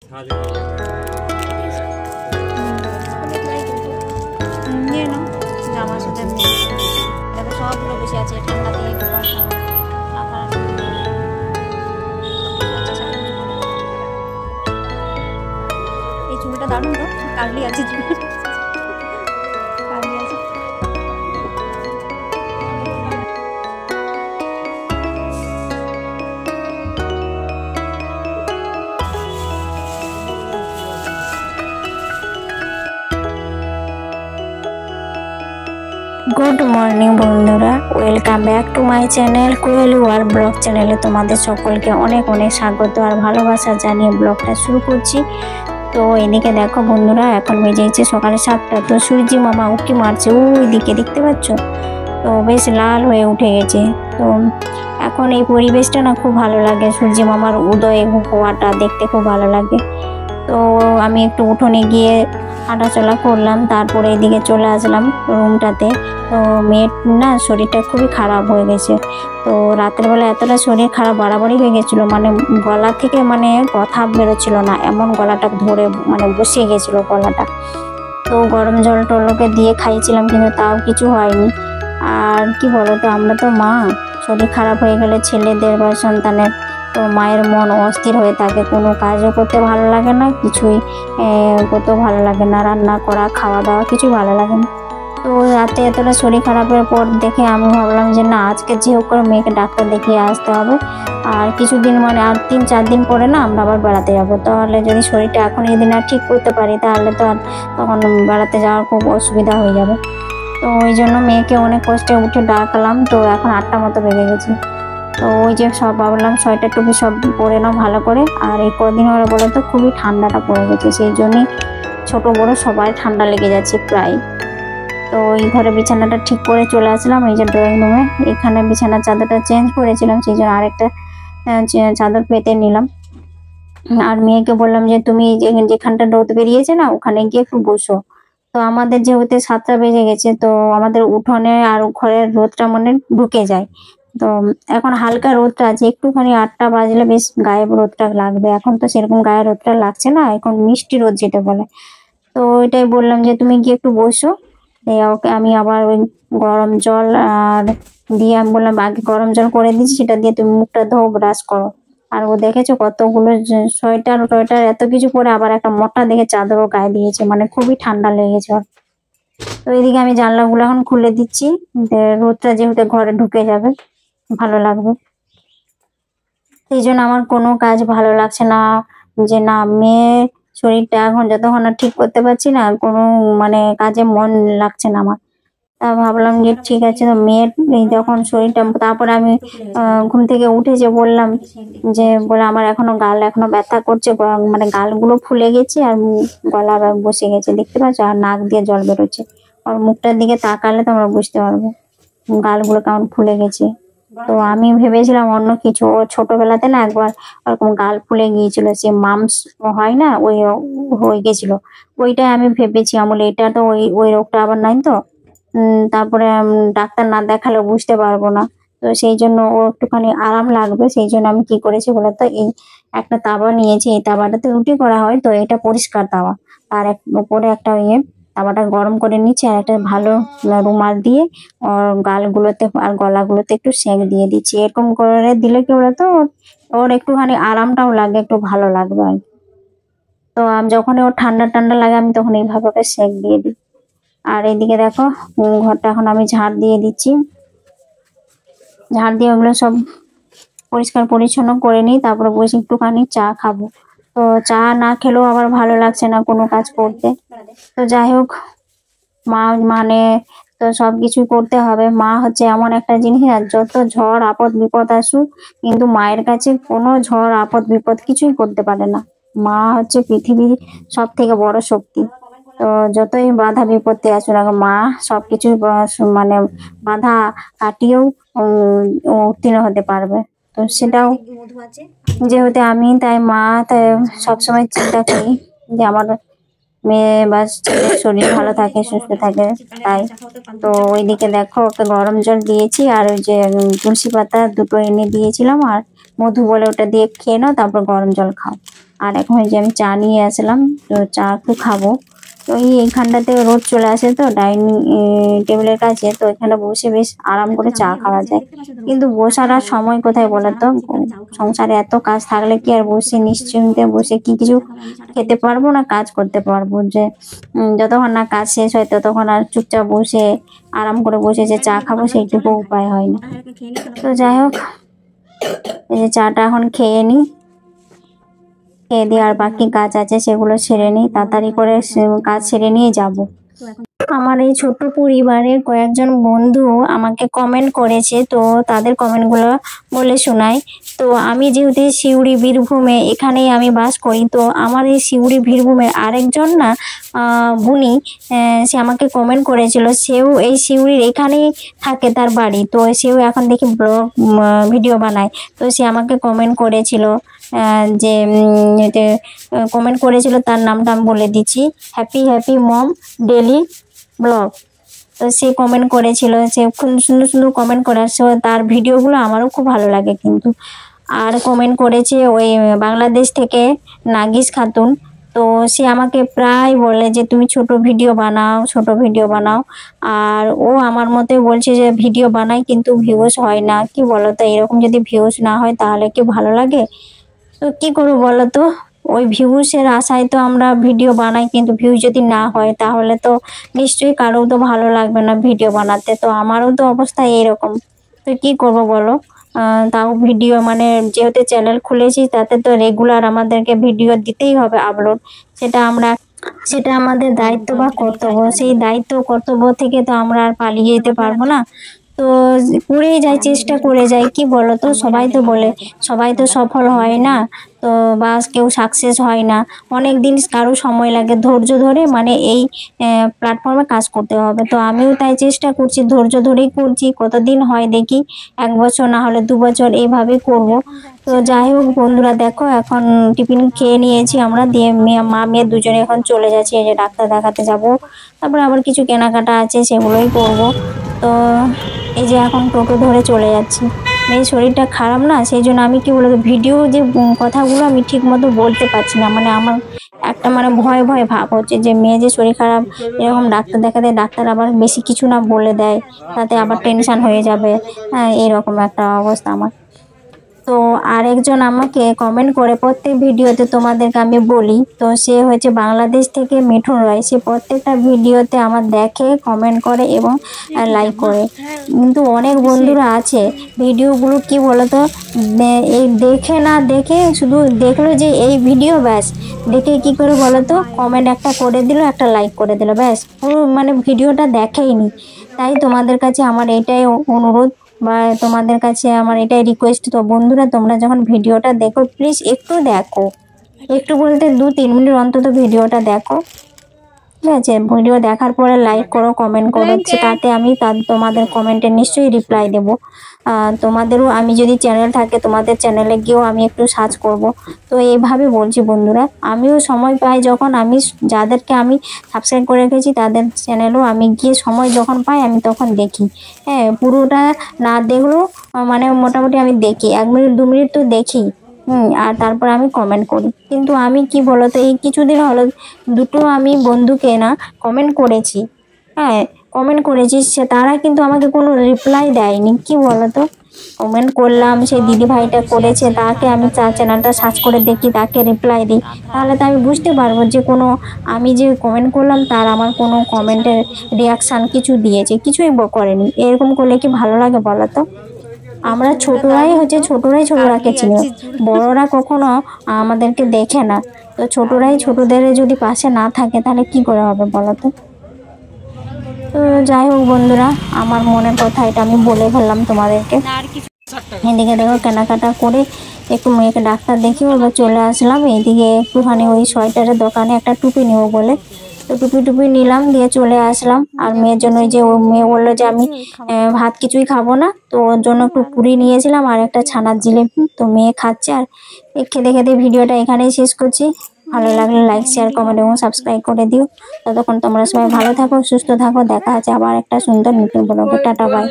নিয়ে নাও জামার সাথে দেখো সবগুলো বসে আছে ঠান্ডা দিয়ে একটু এই চুলটা দারুণ তো কার্লি আছে চুল কার্লি আছে। গুড মর্নিং বন্ধুরা, welcome back to my channel Koel world blog চ্যানেলে তোমাদের সকলকে অনেক অনেক স্বাগত আর ভালোবাসা জানিয়ে ব্লগটা শুরু করছি। তো এদিকে দেখো বন্ধুরা, এখন বেজেছে সকালে 7টা। তো সূর্যি মামা উঁকি মারছে ওই দিকে, দেখতে পাচ্ছ? তো বেশ লাল হয়ে উঠে গেছে। তো এখন এই পরিবেশটা না খুব ভালো লাগে, সূর্যি মামার উদয় হওয়াটা দেখতে খুব ভালো লাগে। তো আমি একটু উঠোনে গিয়ে হাঁটাচলা করলাম, তারপরে এদিকে চলে আসলাম রুমটাতে। তো মেয়ের না শরীরটা খুবই খারাপ হয়ে গেছে। তো রাতের বেলা এতটা শরীর খারাপ বাড়াবাড়ি হয়ে গেছিলো, মানে গলা থেকে মানে কথা বেরোচ্ছিল না, এমন গলাটা ধরে মানে বসিয়ে গেছিলো গলাটা। তো গরম জল টলকে দিয়ে খাইয়েছিলাম কিন্তু তাও কিছু হয়নি। আর কি বলতো, আমরা তো মা, শরীর খারাপ হয়ে গেলে ছেলেদের বা সন্তানের তো মায়ের মন অস্থির হয়ে থাকে, কোনো কাজও করতে ভালো লাগে না, কিছুই করতেও ভালো লাগে না, রান্না করা খাওয়া দাওয়া কিছুই ভালো লাগে না। তো রাতে এতটা শরীর খারাপের পর দেখে আমি ভাবলাম যে না, আজকে যে হোক করে মেয়েকে ডাক্তার দেখিয়ে আসতে হবে। আর কিছুদিন মানে আর 3-4 দিন পরে না আমরা আবার বেড়াতে যাবো। তাহলে যদি শরীরটা এখন যদি না ঠিক করতে পারি তাহলে তো আর তখন বেড়াতে যাওয়ার খুব অসুবিধা হয়ে যাবে। তো ওই জন্য মেয়েকে অনেক কষ্টে উঠে ডাকলাম। তো এখন 8টা মতো বেজে গেছে। তো ওই যে সব ভাবলাম সোয়েটার টুপি সব পরে নাও ভালো করে। আর এই কদিন হলে বলে তো খুবই ঠান্ডাটা পড়ে গেছে, সেই জন্যই ছোট বড় সবাই ঠান্ডা লেগে যাচ্ছে প্রায়। তো এই ঘরে বিছানাটা ঠিক করে চলে আসলাম, এই যে ড্রয়িং রুমে এখানে বিছানার চাদরটা চেঞ্জ করেছিলাম, সেই জন্য আরেকটা চাদর পেতে নিলাম। আর মেয়েকে বললাম যে তুমি যেখানটা রোদ বেরিয়েছে না ওখানে গিয়ে একটু বসো। তো আমাদের যেহেতু 7টা বেজে গেছে, তো আমাদের উঠোনে আর ঘরের রোদটা মানে ঢুকে যায়। তো এখন হালকা রোদটা আছে, একটুখানি 8টা বাজলে বেশ গায়ে রোদটা লাগবে। এখন তো সেরকম গায়ে রোদটা লাগছে না, এখন মিষ্টি রোদ যেটা বলে। তো ওইটাই বললাম যে তুমি গিয়ে একটু বসো। ওকে আমি আবার ওই গরম জল আর দিয়ে আমি বললাম আগে গরম জল করে দিচ্ছি, সেটা দিয়ে তুমি মুখটা ধো, ব্রাশ করো। আর ও দেখেছো কতগুলো সোয়েটার টোয়েটার এত কিছু পরে আবার একটা মোটা দেখে চাদরও গায়ে দিয়েছে, মানে খুবই ঠান্ডা লেগেছে ওর। তো এইদিকে আমি জানলাগুলো এখন খুলে দিচ্ছি, রোদটা যেহেতু ঘরে ঢুকে যাবে ভালো লাগবে। সেই জন্য আমার কোনো কাজ ভালো লাগছে না, যে না মেয়ে শরীরটা এখন যতক্ষণ না ঠিক করতে পারছি না কোনো মানে কাজে মন লাগছে না আমার। তা ভাবলাম যে ঠিক আছে, তো মেয়ের যখন শরীরটা, তারপরে আমি ঘুম থেকে উঠে যে বললাম যে বলে আমার এখনো ব্যথা করছে, মানে গালগুলো ফুলে গেছে আর গলা বসে গেছে, দেখতে পাচ্ছ, আর নাক দিয়ে জল বেরোচ্ছে। আর মুখটার দিকে তাকালে তোমরা বুঝতে পারবে গালগুলো কেমন ফুলে গেছে। তো আমি ভেবেছিলাম অন্য কিছু, ও ছোটবেলাতে না একবার ওরকম গাল ফুলে গিয়েছিল, সে মামস হয় না, ওই হয়ে গেছিল। ওইটাই আমি ভেবেছি আমলে, এটা তো ওই ওই রোগটা আবার নাই তো। তারপরে ডাক্তার না দেখালে বুঝতে পারবো না। তো সেই জন্য ও একটুখানি আরাম লাগবে, সেই জন্য আমি কি করেছি বলতো, এই একটা তাওয়া নিয়েছি, এই তাওয়াটাতে রুটি করা হয়, তো এটা পরিষ্কার তাওয়া। আর উপরে একটা তাওয়াটা গরম করে নিচ্ছি, আর একটা ভালো রুমাল দিয়ে ওর গালগুলোতে আর গলাগুলোতে একটু সেঁক দিয়ে দিচ্ছি। এরকম করে দিলে কি বলতো, ওর একটুখানি আরামটাও লাগে, একটু ভালো লাগবে আর কি। তো যখন ওর ঠান্ডা ঠান্ডা লাগে আমি তখন এইভাবে ওকে সেঁক দিয়ে দিই। আর এইদিকে দেখো ঘরটা এখন আমি ঝাড় দিয়ে দিচ্ছি, ঝাড় দিয়ে ওগুলো সব পরিষ্কার পরিচ্ছন্ন করে নিই, তারপরে বসে একটুখানি চা খাবো। তো চা না খেলেও আবার ভালো লাগছে না কোনো কাজ করতে। তো যাই হোক, মা মানে তো সবকিছু করতে হবে। মা হচ্ছে এমন একটা জিনিস, আর যত ঝড় আপদ বিপদ আসুক কিন্তু মায়ের কাছে কোনো ঝড় আপদ বিপদ কিছুই করতে পারে না। মা হচ্ছে পৃথিবীর সব থেকে বড় শক্তি। তো যতই বাধা বিপত্তি আসুক না, মা সবকিছু মানে বাধা কাটিয়েও উত্তীর্ণ হতে পারবে। তো সেটাও যেহেতু আমি, তাই মা তাই সবসময় চিন্তা করি যে আমার মেয়ে বা ছেলের শরীর ভালো থাকে, সুস্থ থাকে। তাই তো ওইদিকে দেখো ওকে গরম জল দিয়েছি, আর ওই যে তুলসী পাতা দুটো এনে দিয়েছিলাম, আর মধু বলে ওটা দিয়ে খেয়ে নাও, তারপর গরম জল খাও। আর এখন এই যে আমি চা নিয়ে আসলাম, তো চা একটু খাবো। তো এইখানটাতে রোদ চলে আসে তো ডাইনিং টেবিলের কাছে, তো এখানে বসে বেশ আরাম করে চা খাওয়া যায়। কিন্তু বসার আর সময় কোথায় বলো তো, সংসারে এত কাজ থাকলে কি আর বসে নিশ্চিন্তে বসে কি কিছু খেতে পারবো না কাজ করতে পারবো, যে যতক্ষণ না কাজ শেষ হয় ততক্ষণ আর চুপচাপ বসে আরাম করে বসে যে চা খাবো সেইটুকু উপায় হয় না। তো যাই হোক, এই যে চাটা এখন খেয়ে নিই, খেয়ে দিয়ে আর বাকি কাজ আছে সেগুলো সেরে নিই, তাড়াতাড়ি করে কাজ সেরে নিয়ে যাবো। আমার এই ছোট্ট পরিবারে কয়েকজন বন্ধু আমাকে কমেন্ট করেছে, তো তাদের কমেন্টগুলো বলে শোনাই। তো আমি যেহেতু সিউড়ি বীরভূমে এখানেই আমি বাস করি, তো আমার এই সিউড়ি বীরভূমের আরেকজন না বুনি, সে আমাকে কমেন্ট করেছিল, সেও এই সিউড়ির এখানেই থাকে তার বাড়ি, তো সেও এখন দেখি ব্লগ ভিডিও বানায়। তো সে আমাকে কমেন্ট করেছিল, যে কমেন্ট করেছিল, তার নামটা আমি বলে দিচ্ছি, হ্যাপি হ্যাপি মম ডেলি ব্লগ। তো সে কমেন্ট করেছিল, সে খুব সুন্দর সুন্দর কমেন্ট করে, তার ভিডিওগুলো আমারও খুব ভালো লাগে কিন্তু। আর কমেন্ট করেছে ওই বাংলাদেশ থেকে নাগিস খাতুন, তো সে আমাকে প্রায় বলে যে তুমি ছোট ভিডিও বানাও, ছোট ভিডিও বানাও। আর ও আমার মতে বলছে যে ভিডিও বানাই কিন্তু ভিউজ হয় না, কি বলো তো, এরকম যদি ভিউজ না হয় তাহলে কি ভালো লাগে? তো কি করবো বলো তো, ওই ভিউসের আশায় তো আমরা ভিডিও বানাই, কিন্তু ভিউজ যদি না হয় তাহলে তো নিশ্চয়ই কারো তো ভালো লাগবে না ভিডিও বানাতে। তো আমারও তো অবস্থা এইরকম, তো কি করব বলো। তাও ভিডিও মানে যেহেতু চ্যানেল খুলেছি তাতে তো রেগুলার আমাদেরকে ভিডিও দিতেই হবে আপলোড, সেটা আমাদের দায়িত্ব বা কর্তব্য, সেই দায়িত্ব কর্তব্য থেকে তো আমরা আর পালিয়ে যেতে পারবো না। তো করে যাই, চেষ্টা করে যাই, কি বলো তো, সবাই তো বলে সবাই তো সফল হয় না, তো বা কেউ সাকসেস হয় না, অনেক দিন কারো সময় লাগে, ধৈর্য ধরে মানে এই প্ল্যাটফর্মে কাজ করতে হবে। তো আমিও তাই চেষ্টা করছি, ধৈর্য ধরেই করছি, কতদিন হয় দেখি, 1 বছর না হলে 2 বছর এইভাবেই করব। তো যাই হোক বন্ধুরা, দেখো এখন টিফিন খেয়ে নিয়েছি আমরা, দিয়ে মা মেয়ে দুজনে এখন চলে যাচ্ছি, এই যে ডাক্তার দেখাতে যাব, তারপরে আবার কিছু কেনাকাটা আছে সেগুলোই করব। তো এই যে এখন টোটো ধরে চলে যাচ্ছি, মেয়ের শরীরটা খারাপ না, সেই জন্য আমি কি বলবো, ভিডিও যে কথাগুলো আমি ঠিক মতো বলতে পারছি না, মানে আমার একটা মানে ভয় ভয় ভাব হচ্ছে যে মেয়ে যে শরীর খারাপ, এরকম ডাক্তার দেখাতে ডাক্তার আবার বেশি কিছু না বলে দেয়, তাতে আবার টেনশন হয়ে যাবে, হ্যাঁ এরকম একটা অবস্থা আমার। তো আরেকজন আমাকে কমেন্ট করে প্রত্যেক ভিডিওতে, তোমাদেরকে আমি বলি, তো সে হচ্ছে বাংলাদেশ থেকে মিঠুন রয়, সে প্রত্যেকটা ভিডিওতে আমার দেখে, কমেন্ট করে এবং লাইক করে। কিন্তু অনেক বন্ধুরা আছে ভিডিওগুলো কি বলতো, এই দেখে না দেখে শুধু দেখলো যে এই ভিডিও, ব্যাস দেখে কি করে বলতো, কমেন্ট একটা করে দিল, একটা লাইক করে দিল, ব্যাস পুরো মানে ভিডিওটা দেখেইনি। তাই তোমাদের কাছে আমার এটাই অনুরোধ বা তোমাদের কাছে আমার এটাই রিকোয়েস্ট, তো বন্ধুরা তোমরা যখন ভিডিওটা দেখো প্লিজ একটু দেখো, একটু বলতে 2-3 মিনিট অন্তত ভিডিওটা দেখো, ঠিক আছে? ভিডিও দেখার পরে লাইক করো, কমেন্ট করো, তাতে আমি তোমাদের কমেন্টে নিশ্চয়ই রিপ্লাই দেবো। তোমাদেরও আমি যদি চ্যানেল থাকে তোমাদের চ্যানেলে গিয়েও আমি একটু সার্চ করব। তো এইভাবে বলছি বন্ধুরা, আমিও সময় পাই যখন, আমি যাদেরকে আমি সাবস্ক্রাইব করে রেখেছি তাদের চ্যানেলও আমি গিয়ে সময় যখন পাই আমি তখন দেখি। হ্যাঁ, পুরোটা না দেখলেও মানে মোটামুটি আমি দেখি, 1 মিনিট 2 মিনিট তো দেখি। আর তারপর আমি কমেন্ট করি। কিন্তু আমি কি বলতো, এই কিছুদিন হলো দুটো আমি বন্ধুকে না কমেন্ট করেছি, হ্যাঁ কমেন্ট করেছি, তারা কিন্তু আমাকে কোনো রিপ্লাই দেয়নি, কি বলতো। কমেন্ট করলাম, সেই দিদি ভাইটা করেছে, তাকে আমি তার চ্যানেলটা সার্চ করে দেখি, তাকে রিপ্লাই দিই, তাহলে তো আমি বুঝতে পারবো যে কোনো আমি যে কমেন্ট করলাম তার আমার কোনো কমেন্টের রিয়াকশান কিছু দিয়েছে, কিছুই করেনি। এরকম করলে কি ভালো লাগে বলো তো? আমরা ছোটরাই ছোটরাকে চিনি, বড়রা কখনো আমাদেরকে দেখে না। তো ছোটরাই ছোটদের যদি পাশে না থাকে তাহলে কি করে হবে বলো তো? তো যাই হোক বন্ধুরা, আমার মনের কথা এটা আমি বলে ফেললাম তোমাদেরকে। এদিকে দেখো কেনাকাটা করে একটু মেয়েকে ডাক্তার দেখিয়ে এবার চলে আসলাম। এইদিকে একটুখানি ওই সোয়েটারের দোকানে একটা টুপি নেবো বলে, তো টুপি নিলাম, দিয়ে চলে আসলাম। আর মেয়ের জন্য যে ও মেয়ে বললো যে আমি ভাত কিছুই খাবো না, তো ওর জন্য একটু পুরি নিয়েছিলাম আর একটা ছানার জিলিপি, তো মেয়ে খাচ্ছে। আর খেতে খেতে ভিডিওটা এখানেই শেষ করছি। ভালো লাগলে লাইক, শেয়ার, কমেন্ট এবং সাবস্ক্রাইব করে দিও। ততক্ষণ তোমরা সবাই ভালো থাকো, সুস্থ থাকো, দেখা আছে আবার একটা সুন্দর নতুন ব্লগে। Tata, by.